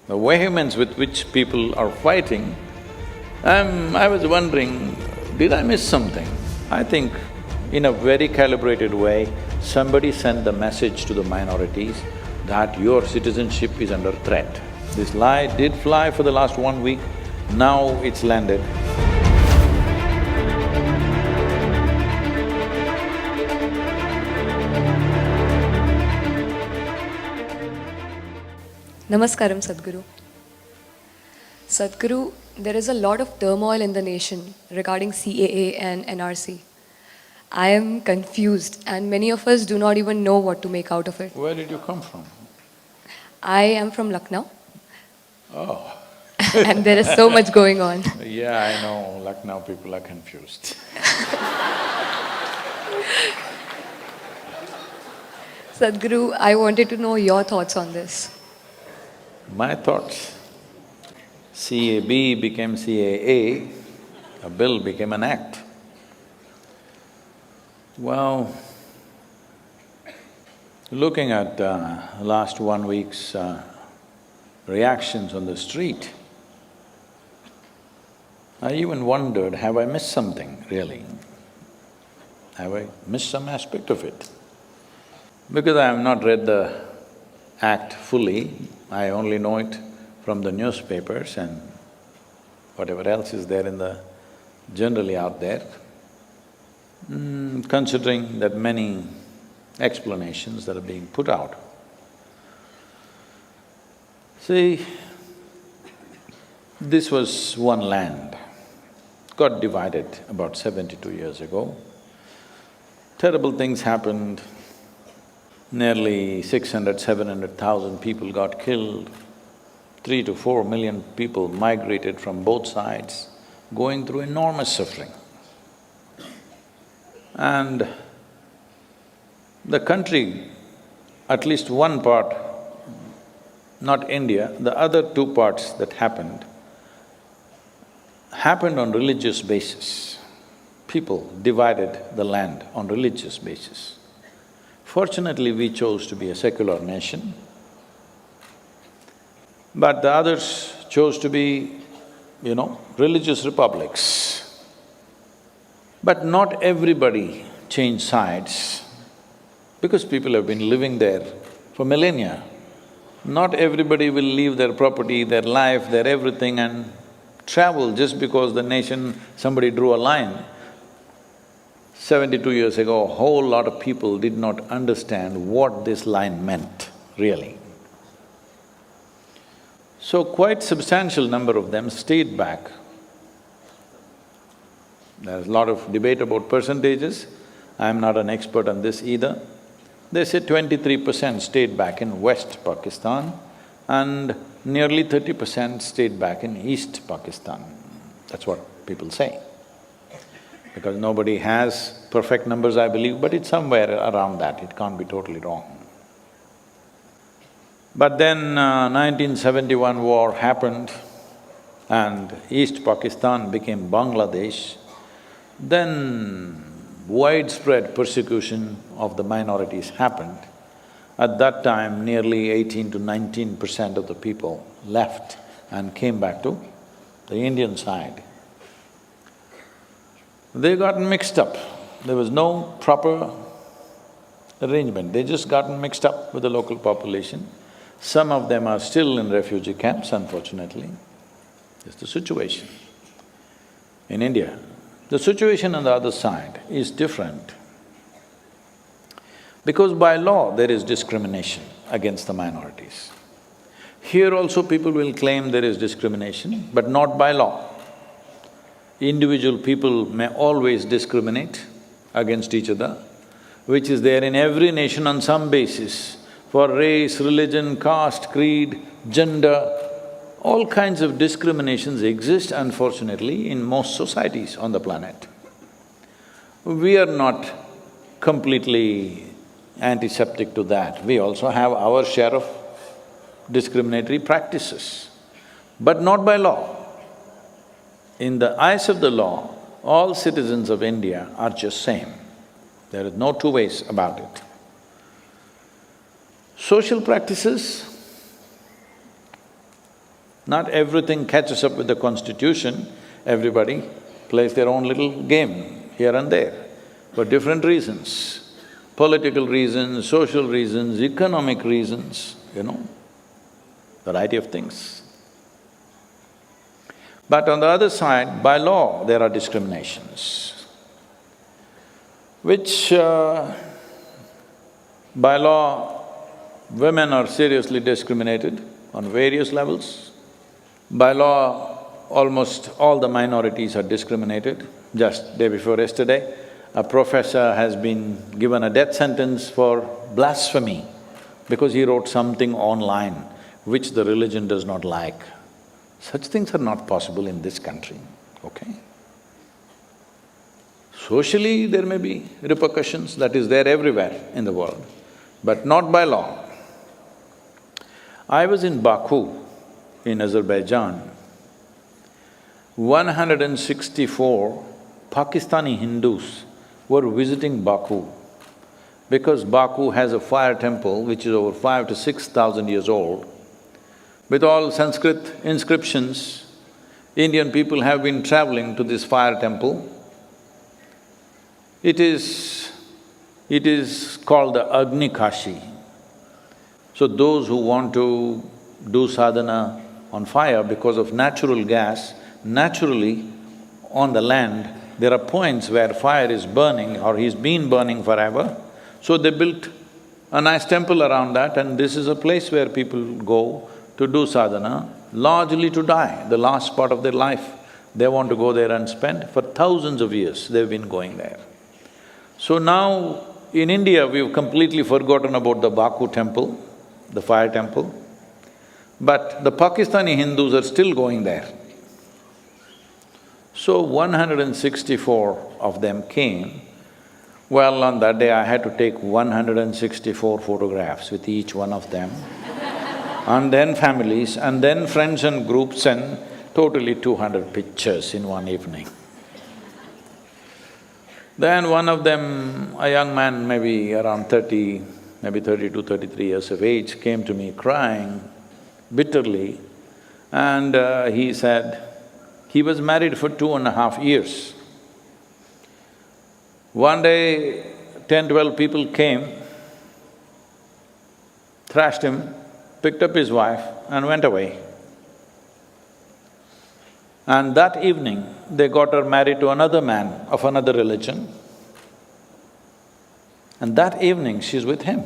The vehemence with which people are fighting, I was wondering, did I miss something? I think in a very calibrated way, somebody sent the message to the minorities that your citizenship is under threat. This lie did fly for the last 1 week, now it's landed. Namaskaram, Sadhguru. Sadhguru, there is a lot of turmoil in the nation regarding CAA and NRC. I am confused and many of us do not even know what to make out of it. Where did you come from? I am from Lucknow. Oh. And there is so much going on. Yeah, I know, Lucknow people are confused. Sadhguru, I wanted to know your thoughts on this. My thoughts, CAB became CAA, a bill became an act. Well, looking at last 1 week's reactions on the street, I even wondered, have I missed something really? Have I missed some aspect of it? Because I have not read the act fully, I only know it from the newspapers and whatever else is there in the… generally out there. Considering that many explanations that are being put out. See, this was one land, got divided about 72 years ago. Terrible things happened, nearly 600,000–700,000 people got killed, 3 to 4 million people migrated from both sides, going through enormous suffering. And the country, at least one part, not India, the other two parts that happened on religious basis. People divided the land on religious basis. Fortunately, we chose to be a secular nation, but the others chose to be, religious republics. But not everybody changed sides, because people have been living there for millennia. Not everybody will leave their property, their life, their everything and travel just because the nation… somebody drew a line. 72 years ago, a whole lot of people did not understand what this line meant, really. So quite substantial number of them stayed back. There's a lot of debate about percentages, I'm not an expert on this either. They say 23% stayed back in West Pakistan and nearly 30% stayed back in East Pakistan. That's what people say. Because nobody has perfect numbers, I believe, but it's somewhere around that, it can't be totally wrong. But then 1971 war happened and East Pakistan became Bangladesh. Then widespread persecution of the minorities happened. At that time, nearly 18 to 19% of the people left and came back to the Indian side. They got mixed up, there was no proper arrangement, they just gotten mixed up with the local population. Some of them are still in refugee camps, unfortunately. That's the situation in India. The situation on the other side is different, because by law there is discrimination against the minorities. Here also people will claim there is discrimination, but not by law. Individual people may always discriminate against each other, which is there in every nation on some basis, for race, religion, caste, creed, gender. All kinds of discriminations exist, unfortunately, in most societies on the planet. We are not completely antiseptic to that, we also have our share of discriminatory practices, but not by law. In the eyes of the law, all citizens of India are just same. There is no two ways about it. Social practices, Not everything catches up with the constitution, everybody plays their own little game here and there for different reasons. Political reasons, social reasons, economic reasons, variety of things. But on the other side, by law, there are discriminations, which by law, women are seriously discriminated on various levels. By law, almost all the minorities are discriminated. Just day before yesterday, a professor has been given a death sentence for blasphemy because he wrote something online which the religion does not like. Such things are not possible in this country, okay? Socially, there may be repercussions, that is there everywhere in the world, but not by law. I was in Baku, in Azerbaijan. 164 Pakistani Hindus were visiting Baku because Baku has a fire temple which is over 5,000 to 6,000 years old. With all Sanskrit inscriptions, Indian people have been traveling to this fire temple. It is called the Agni Kashi. So those who want to do sadhana on fire because of natural gas, naturally on the land, there are points where fire is burning or is been burning forever. So they built a nice temple around that, and this is a place where people go to do sadhana, largely to die, the last part of their life. They want to go there and spend. For thousands of years, they've been going there. So now, in India, we've completely forgotten about the Baku temple, the fire temple, but the Pakistani Hindus are still going there. So 164 of them came. Well, on that day I had to take 164 photographs with each one of them, and then families, and then friends and groups, and totally 200 pictures in one evening. Then one of them, a young man, maybe around 30, maybe 32, 33 years of age, came to me crying bitterly, and he said, he was married for 2.5 years. One day, 10, 12 people came, thrashed him, picked up his wife and went away. And that evening, they got her married to another man of another religion, and that evening she's with him.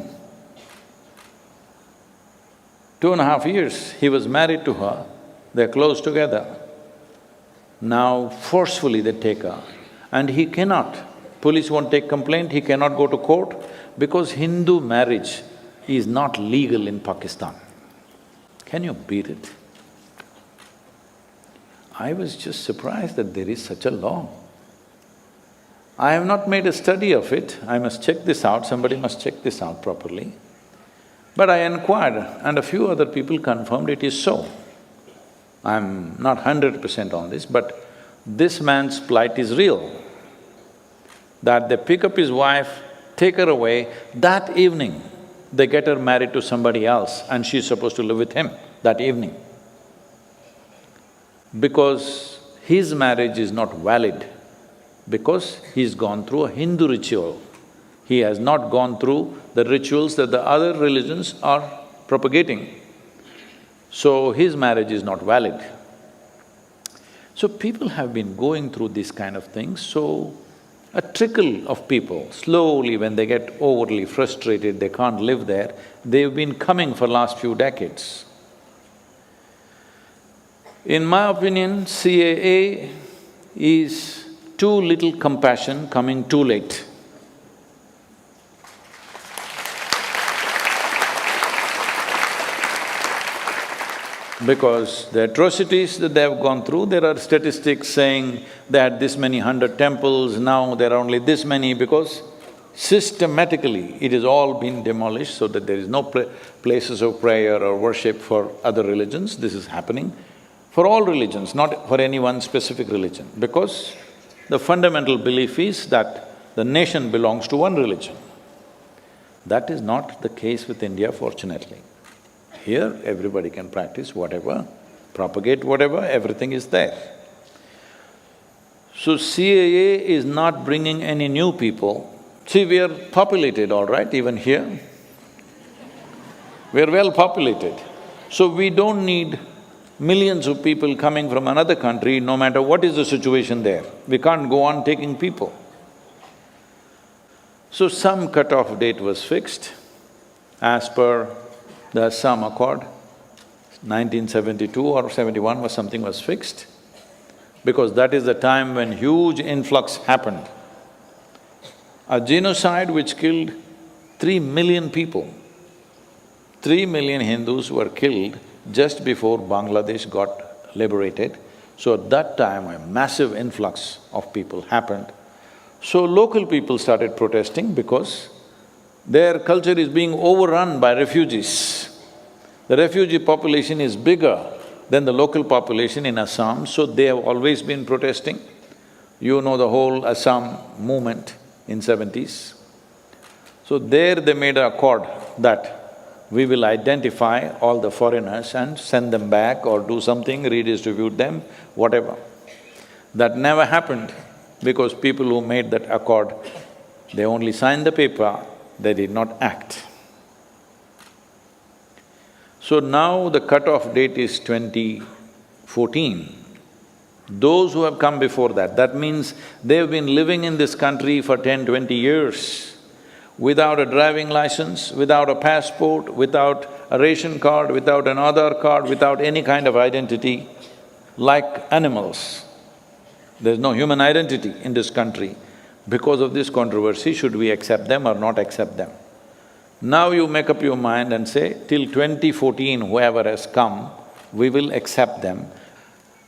2.5 years, he was married to her, they're close together. Now forcefully they take her, and he cannot, police won't take complaint, he cannot go to court because Hindu marriage is not legal in Pakistan. Can you beat it? I was just surprised that there is such a law. I have not made a study of it, I must check this out, somebody must check this out properly. But I inquired and a few other people confirmed it is so. I'm not 100% on this, but this man's plight is real. That they pick up his wife, take her away, that evening they get her married to somebody else and she's supposed to live with him that evening. Because his marriage is not valid, because he's gone through a Hindu ritual. He has not gone through the rituals that the other religions are propagating. So his marriage is not valid. So people have been going through these kind of things, so a trickle of people, slowly when they get overly frustrated, they can't live there, they've been coming for last few decades. In my opinion, CAA is too little compassion coming too late. Because the atrocities that they have gone through, there are statistics saying they had this many 100 temples, now there are only this many, because systematically it has all been demolished so that there is no places of prayer or worship for other religions. This is happening for all religions, not for any one specific religion, because the fundamental belief is that the nation belongs to one religion. That is not the case with India, fortunately. Here, everybody can practice whatever propagate whatever, everything is there. So CAA is not bringing any new people. See, we are populated, all right, even here. We are well populated. So we don't need millions of people coming from another country, no matter what is the situation there. We can't go on taking people. So some cut-off date was fixed as per the Assam Accord. 1972 or 71 was something was fixed, because that is the time when huge influx happened. A genocide which killed 3 million people. 3 million Hindus were killed just before Bangladesh got liberated. So at that time, a massive influx of people happened. So local people started protesting because their culture is being overrun by refugees. The refugee population is bigger than the local population in Assam, so they have always been protesting. You know the whole Assam movement in 70s. So there they made an accord that we will identify all the foreigners and send them back or do something, redistribute them, whatever. That never happened because people who made that accord, they only signed the paper, they did not act. So now the cut-off date is 2014. Those who have come before that, that means they've been living in this country for 10, 20 years without a driving license, without a passport, without a ration card, without an Aadhaar card, without any kind of identity, like animals. There's no human identity in this country. Because of this controversy, should we accept them or not accept them? Now you make up your mind and say, till 2014, whoever has come, we will accept them.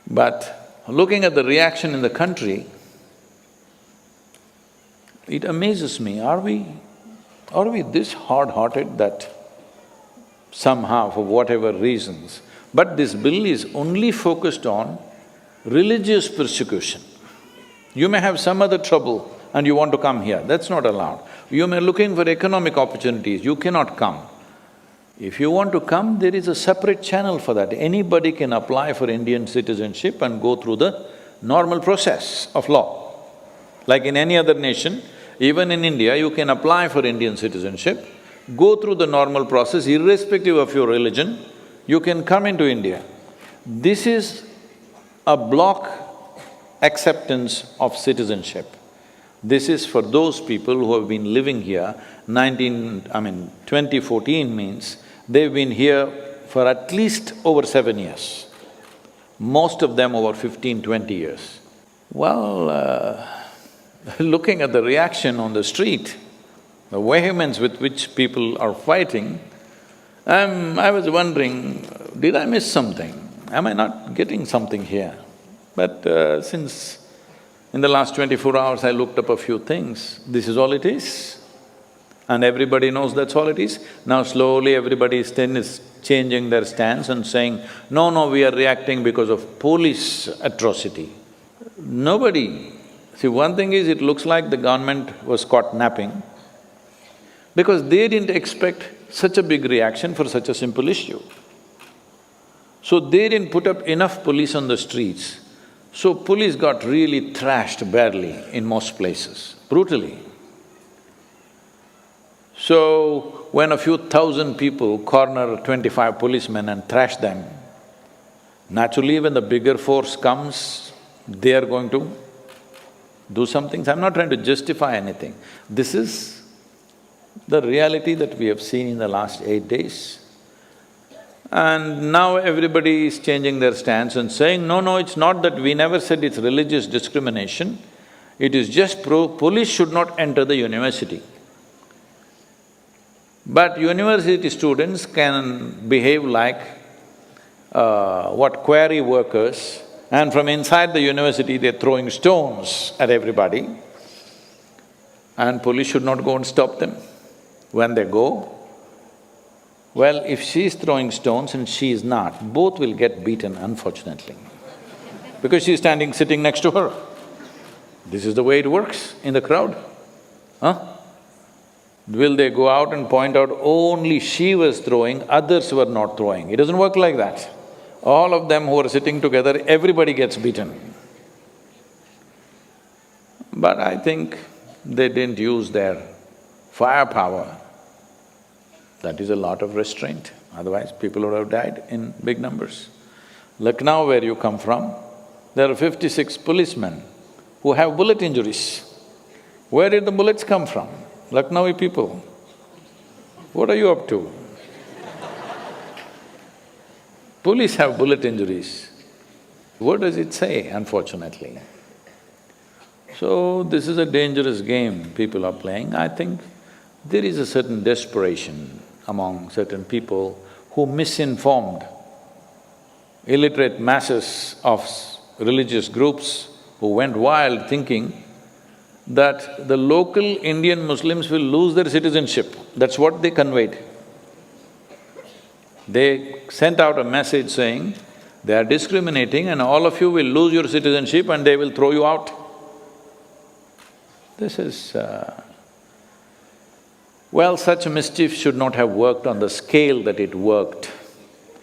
But looking at the reaction in the country, it amazes me, are we this hard-hearted that somehow, for whatever reasons, but this bill is only focused on religious persecution. You may have some other trouble and you want to come here, that's not allowed. You may be looking for economic opportunities, you cannot come. If you want to come, there is a separate channel for that. Anybody can apply for Indian citizenship and go through the normal process of law. Like in any other nation, even in India, you can apply for Indian citizenship, go through the normal process irrespective of your religion, you can come into India. This is a block acceptance of citizenship. This is for those people who have been living here. 2014 means they've been here for at least over 7 years. Most of them over 15, 20 years. Well, looking at the reaction on the street, the vehemence with which people are fighting, I was wondering, did I miss something? Am I not getting something here? But since in the last 24 hours I looked up a few things, this is all it is. And everybody knows that's all it is. Now slowly everybody is changing their stance and saying, no, we are reacting because of police atrocity. Nobody… See, one thing is, it looks like the government was caught napping because they didn't expect such a big reaction for such a simple issue. So they didn't put up enough police on the streets. So police got really thrashed badly in most places, brutally. So when a few thousand people corner 25 policemen and thrash them, naturally when the bigger force comes, they are going to do some things. I'm not trying to justify anything. This is the reality that we have seen in the last 8 days. And now everybody is changing their stance and saying, no, it's not that, we never said it's religious discrimination, it is just police should not enter the university. But university students can behave like quarry workers, and from inside the university they're throwing stones at everybody, and police should not go and stop them. When they go, well, if she's throwing stones and she is not, both will get beaten, unfortunately, because she's sitting next to her. This is the way it works in the crowd, huh? Will they go out and point out only she was throwing, others were not throwing? It doesn't work like that. All of them who are sitting together, everybody gets beaten. But I think they didn't use their firepower. That is a lot of restraint, otherwise people would have died in big numbers. Lucknow, where you come from, there are 56 policemen who have bullet injuries. Where did the bullets come from? Lucknowi people. What are you up to? Police have bullet injuries. What does it say, unfortunately? So, this is a dangerous game people are playing. I think there is a certain desperation among certain people who misinformed illiterate masses of religious groups who went wild thinking that the local Indian Muslims will lose their citizenship. That's what they conveyed. They sent out a message saying, they are discriminating and all of you will lose your citizenship and they will throw you out. This is… well, such mischief should not have worked on the scale that it worked.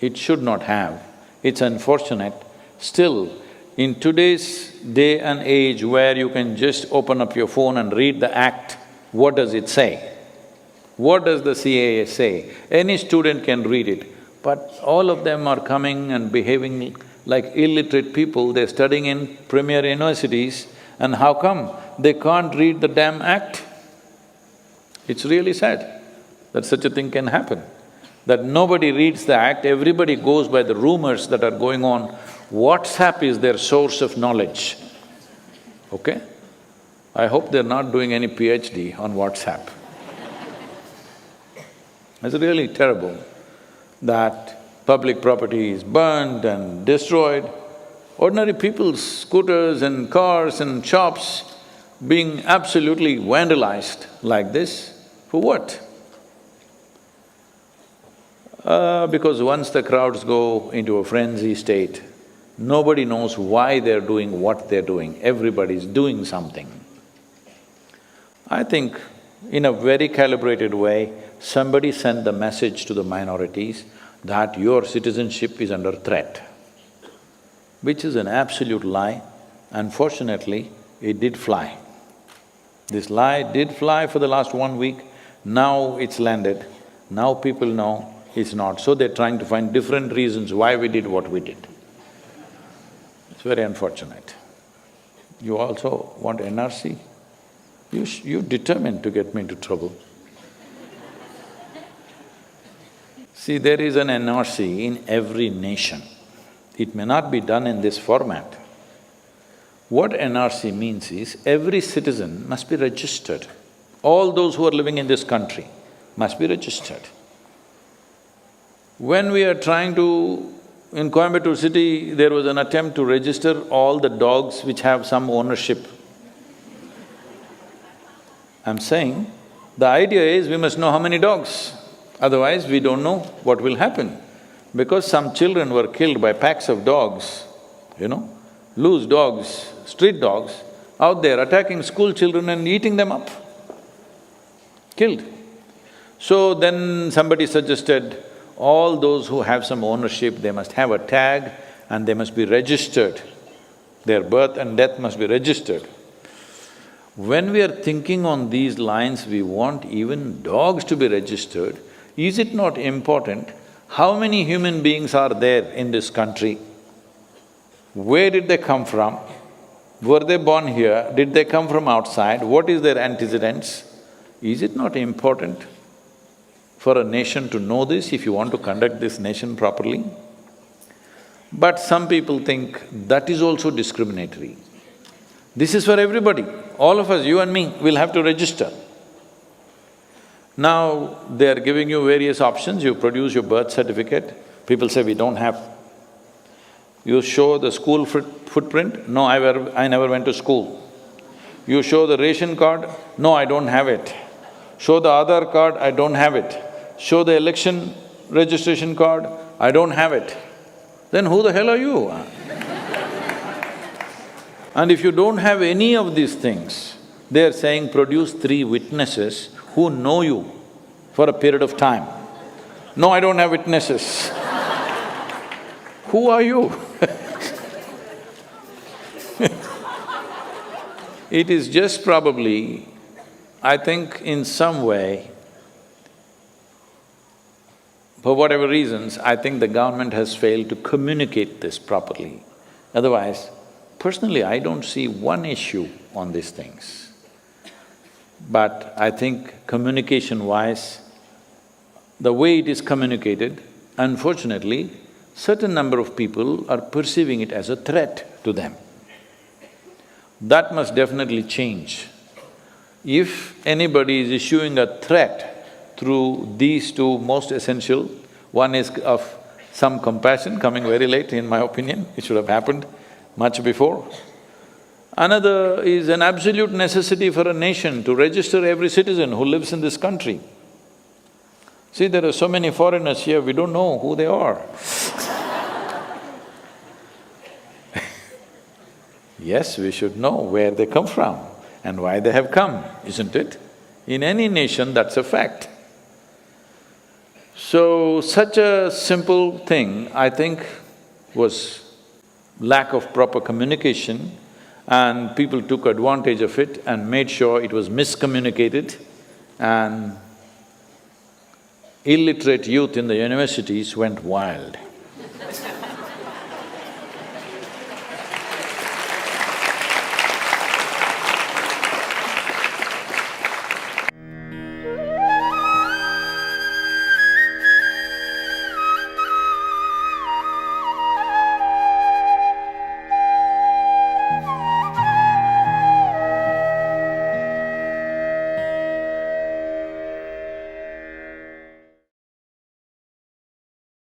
It should not have. It's unfortunate. Still, in today's day and age where you can just open up your phone and read the act, what does it say? What does the CAA say? Any student can read it, but all of them are coming and behaving like illiterate people. They're studying in premier universities, and how come they can't read the damn act? It's really sad that such a thing can happen, that nobody reads the act, everybody goes by the rumors that are going on. WhatsApp is their source of knowledge, okay? I hope they're not doing any PhD on WhatsApp. It's really terrible that public property is burned and destroyed. Ordinary people's scooters and cars and shops being absolutely vandalized like this, for what? Because once the crowds go into a frenzy state, nobody knows why they're doing what they're doing, everybody's doing something. I think in a very calibrated way, somebody sent the message to the minorities that your citizenship is under threat, which is an absolute lie. Unfortunately, it did fly. This lie did fly for the last 1 week, now it's landed, now people know it's not, so they're trying to find different reasons why we did what we did. It's very unfortunate. You also want NRC? You're determined to get me into trouble. See, there is an NRC in every nation. It may not be done in this format. What NRC means is, every citizen must be registered. All those who are living in this country must be registered. When we are trying to… in Coimbatore city, there was an attempt to register all the dogs which have some ownership. I'm saying, the idea is we must know how many dogs, otherwise we don't know what will happen. Because some children were killed by packs of dogs, loose dogs, street dogs, out there attacking school children and eating them up, killed. So then somebody suggested, all those who have some ownership, they must have a tag and they must be registered. Their birth and death must be registered. When we are thinking on these lines, we want even dogs to be registered. Is it not important how many human beings are there in this country? Where did they come from? Were they born here? Did they come from outside? What is their antecedents? Is it not important for a nation to know this if you want to conduct this nation properly? But some people think that is also discriminatory. This is for everybody. All of us, you and me, will have to register. Now, they are giving you various options, you produce your birth certificate, people say we don't have. You show the school footprint, no, I never went to school. You show the ration card, no, I don't have it. Show the Aadhaar card, I don't have it. Show the election registration card, I don't have it. Then who the hell are you? And if you don't have any of these things, they're saying produce 3 witnesses who know you for a period of time. No, I don't have witnesses. Who are you? It is just probably, I think in some way, for whatever reasons, I think the government has failed to communicate this properly. Otherwise, personally, I don't see one issue on these things. But I think communication-wise, the way it is communicated, unfortunately, certain number of people are perceiving it as a threat to them. That must definitely change. If anybody is issuing a threat through these two most essential, one is of some compassion, coming very late in my opinion, it should have happened much before. Another is an absolute necessity for a nation to register every citizen who lives in this country. See, there are so many foreigners here, we don't know who they are. Yes, we should know where they come from and why they have come, isn't it? In any nation, that's a fact. So, such a simple thing, I think, was lack of proper communication, and people took advantage of it and made sure it was miscommunicated, and illiterate youth in the universities went wild.